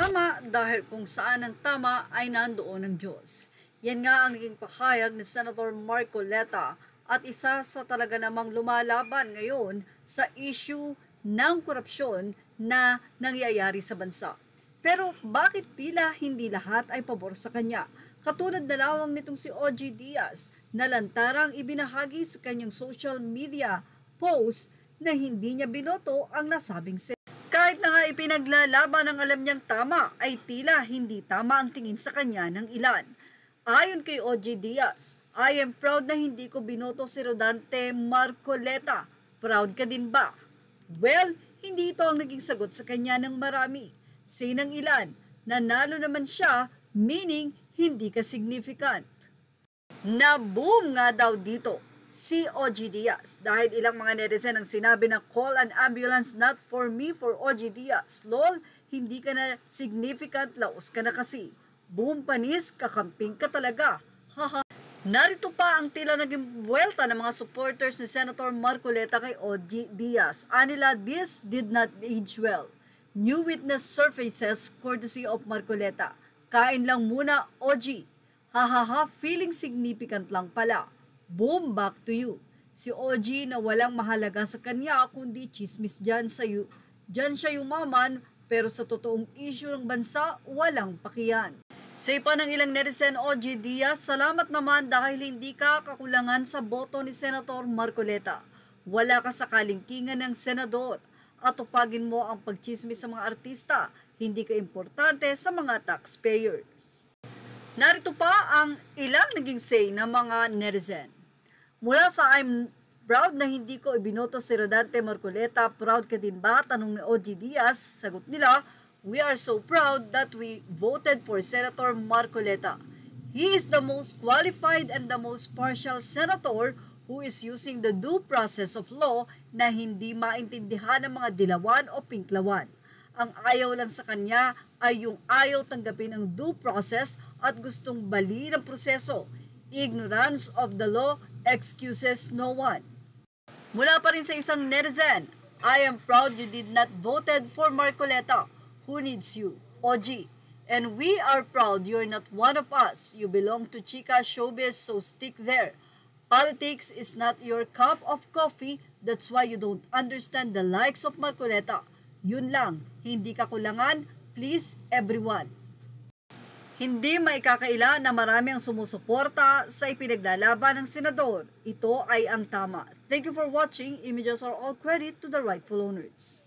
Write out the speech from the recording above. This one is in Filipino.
Tama dahil kung saan ang tama ay nandoon ang Diyos. Yan nga ang naging pahayag ni Senator Marcoleta at isa sa talaga namang lumalaban ngayon sa issue ng korupsyon na nangyayari sa bansa. Pero bakit tila hindi lahat ay pabor sa kanya? Katulad na lamang nitong si OG Diaz na lantarang ibinahagi sa kanyang social media post na hindi niya binoto ang nasabing senator. Kahit na nga ipinaglalaban ang alam niyang tama, ay tila hindi tama ang tingin sa kanya ng ilan. Ayon kay OG Diaz, I am proud na hindi ko binoto si Rodante Marcoleta. Proud ka din ba? Well, hindi ito ang naging sagot sa kanya ng marami. Say ng ilan, nanalo naman siya, meaning hindi ka significant. Na-boom nga daw dito si OG Diaz dahil ilang mga netizen ang sinabi na call an ambulance not for me for OG Diaz. Lol, hindi ka na significant, laos ka na kasi. Boom panis, kakamping ka talaga. Haha. Narito pa ang tila naging buwelta ng mga supporters ni Senator Marcoleta kay OG Diaz. Anila, this did not age well. New witness surfaces courtesy of Marcoleta. Kain lang muna, OG. Hahaha, feeling significant lang pala. Boom, back to you. Si OG na walang mahalaga sa kanya kundi chismis dyan siya yumaman pero sa totoong issue ng bansa, walang pakiyan. Say pa ng ilang netizen, OG Diaz, salamat naman dahil hindi ka kakulangan sa boto ni Senator Marcoleta. Wala ka sa kalingkingan ng senador at tupagin mo ang pagchismis sa mga artista. Hindi ka importante sa mga taxpayers. Narito pa ang ilang naging say ng mga netizen. Mula sa I'm proud na hindi ko ibinoto si Rodante Marcoleta, proud ka din ba? Tanong ni OG Diaz. Sagot nila, we are so proud that we voted for Senator Marcoleta. He is the most qualified and the most partial senator who is using the due process of law na hindi maintindihan ng mga dilawan o pinklawan. Ang ayaw lang sa kanya ay yung ayaw tanggapin ang due process at gustong bali ng proseso. Ignorance of the law excuses no one. Mula pa rin sa isang netizen, I am proud you did not voted for Marcoleta. Who needs you? OG. And we are proud you're not one of us. You belong to Chika Showbiz, so stick there. Politics is not your cup of coffee. That's why you don't understand the likes of Marcoleta. Yun lang, hindi ka kulangan. Please, everyone. Hindi maikakaila na marami ang sumusuporta sa ipinaglalaban ng senador. Ito ay ang tama. Thank you for watching. Images are all credit to the rightful owners.